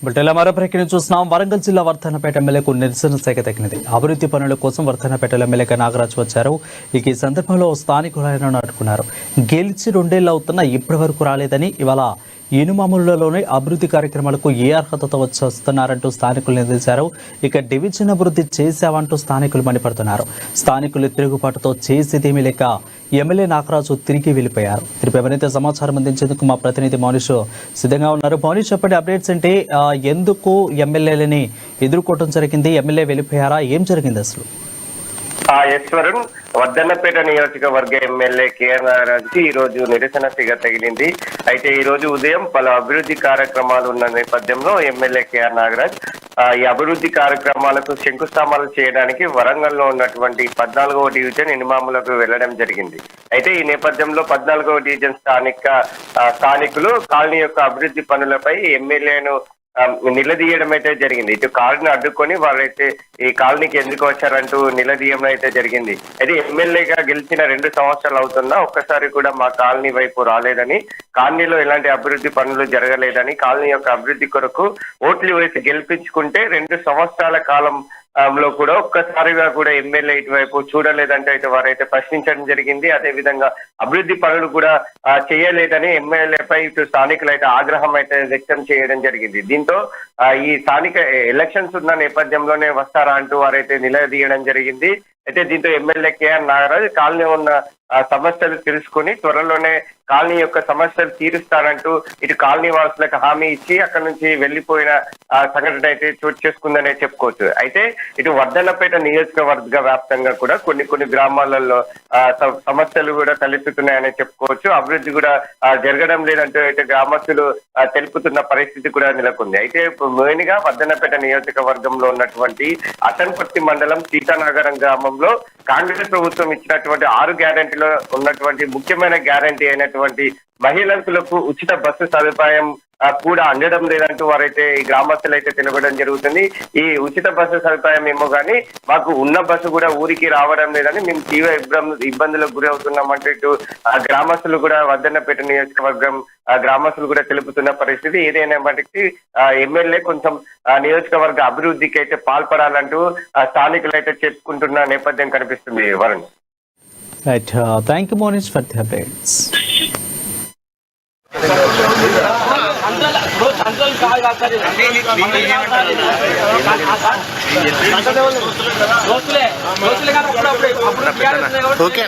బుట్టెల మరో ప్రకటన చూస్తున్నాం. వరంగల్ జిల్లా వర్ధన్నపేట ఎమ్మెల్యేకు నిరసన శాఖ తగ్గినది. అభివృద్ధి పనుల కోసం వర్ధన్నపేట ఎమ్మెల్యేగా నాగరాజు వచ్చారు. ఈ సందర్భంలో స్థానికులు ఆయన అడ్డుకున్నారు. గెలిచి 2 ఏళ్ళు అవుతున్నా ఇప్పటి వరకు రాలేదని, ఇవాళ ఇనుమాములలోనే అభివృద్ధి కార్యక్రమాలకు ఏ అర్హతతో వస్తున్నారంటూ స్థానికులు నిలదీశారు. ఇక డివిజన్ అభివృద్ధి చేశావంటూ స్థానికులు మండిపడుతున్నారు. స్థానికులు తిరుగుబాటుతో చేసేదేమీ లేక ఎమ్మెల్యే నాగరాజు తిరిగి వెళ్ళిపోయారు. తిరిగి మరింత సమాచారం అందించేందుకు మా ప్రతినిధి మౌనిష్ సిద్ధంగా ఉన్నారు. మౌనిష్, చెప్పండి అప్డేట్స్ అంటే ఎందుకు ఎమ్మెల్యేలని ఎదుర్కోవడం జరిగింది? ఎమ్మెల్యే వెళ్ళిపోయారా? ఏం జరిగింది అసలు? ఈశ్వరున్ వర్ధన్నపేట నియోజకవర్గ ఎమ్మెల్యే కేఆర్ నాగరాజుకి ఈ రోజు నిరసన సిగ తగిలింది. అయితే ఈ రోజు ఉదయం పలు అభివృద్ధి కార్యక్రమాలు ఉన్న నేపథ్యంలో ఎమ్మెల్యే కేఆర్ నాగరాజ్ ఈ అభివృద్ధి కార్యక్రమాలకు శంకుస్థాపనలు చేయడానికి వరంగల్ లో ఉన్నటువంటి 14వ డివిజన్ ఇనుమాములకు వెళ్లడం జరిగింది. అయితే ఈ నేపథ్యంలో 14వ డివిజన్ స్థానికులు కాలనీ యొక్క అభివృద్ధి పనులపై ఎమ్మెల్యేను నిలదీయడం అయితే జరిగింది. ఇటు కాలనీ అడ్డుకొని వాళ్ళైతే ఈ కాలనీకి ఎందుకు వచ్చారంటూ నిలదీయడం అయితే జరిగింది. అయితే ఎమ్మెల్యేగా గెలిచిన 2 సంవత్సరాలు అవుతున్నా ఒక్కసారి కూడా మా కాలనీ వైపు రాలేదని, కాలనీలో ఎలాంటి అభివృద్ధి పనులు జరగలేదని, కాలనీ యొక్క అభివృద్ధి కొరకు ఓట్లు వేసి గెలిపించుకుంటే 2 సంవత్సరాల కాలం లో కూడా ఒక్కసారిగా కూడా ఎమ్మెల్యే ఇటువైపు చూడలేదంటే అయితే వారైతే ప్రశ్నించడం జరిగింది. అదే విధంగా అభివృద్ధి పనులు కూడా చేయలేదని ఎమ్మెల్యేపై ఇటు స్థానికులు అయితే ఆగ్రహం అయితే వ్యక్తం చేయడం జరిగింది. దీంతో ఈ స్థానిక ఎలక్షన్స్ ఉన్న నేపథ్యంలోనే వస్తారా అంటూ వారైతే నిలదీయడం జరిగింది. అయితే దీంతో ఎమ్మెల్యే కేఆర్ నాగరాజ్ కాలనీ ఉన్న సమస్యలు తెలుసుకుని త్వరలోనే కాలనీ యొక్క సమస్యలు తీరుస్తారంటూ ఇటు కాలనీ వాసులకు హామీ ఇచ్చి అక్కడ నుంచి వెళ్లిపోయిన సంఘటన అయితే చోటు చేసుకుందనే చెప్పుకోవచ్చు. అయితే ఇటు వర్ధన్నపేట నియోజకవర్గ వ్యాప్తంగా కూడా కొన్ని గ్రామాలలో సమస్యలు కూడా తలెత్తుతున్నాయని చెప్పుకోవచ్చు. అభివృద్ధి కూడా జరగడం లేదంటూ అయితే గ్రామస్తులు తెలుపుతున్న పరిస్థితి కూడా నెలకొంది. అయితే మెయిన్ గా వర్ధన్నపేట నియోజకవర్గంలో ఉన్నటువంటి అసన్పర్తి మండలం సీతానగరం గ్రామంలో కాంగ్రెస్ ప్రభుత్వం ఇచ్చినటువంటి 6 గ్యారెంటీలో ఉన్నటువంటి ముఖ్యమైన గ్యారెంటీ అయినటువంటి మహిళలకు ఉచిత బస్సు సదుపాయం కూడా అందడం లేదంటూ వారైతే ఈ గ్రామస్తులు అయితే తెలపడం జరుగుతుంది. ఈ ఉచిత బస్సు సదుపాయం ఏమో కానీ మాకు ఉన్న బస్సు కూడా ఊరికి రావడం లేదని, మేము తీవ్ర ఇబ్బందులకు గురి అవుతున్నామంటే ఇటు గ్రామస్తులు కూడా వర్ధన్నపేట నియోజకవర్గం గ్రామస్తులు కూడా తెలుపుతున్న పరిస్థితి. ఏదైనా మటుకి ఎమ్మెల్యే కొంచెం నియోజకవర్గ అభివృద్ధికి అయితే పాల్పడాలంటూ స్థానికులు అయితే చెప్పుకుంటున్న నేపథ్యం కనిపిస్తుంది. Varun, right, thank you Monish for the updates. Okay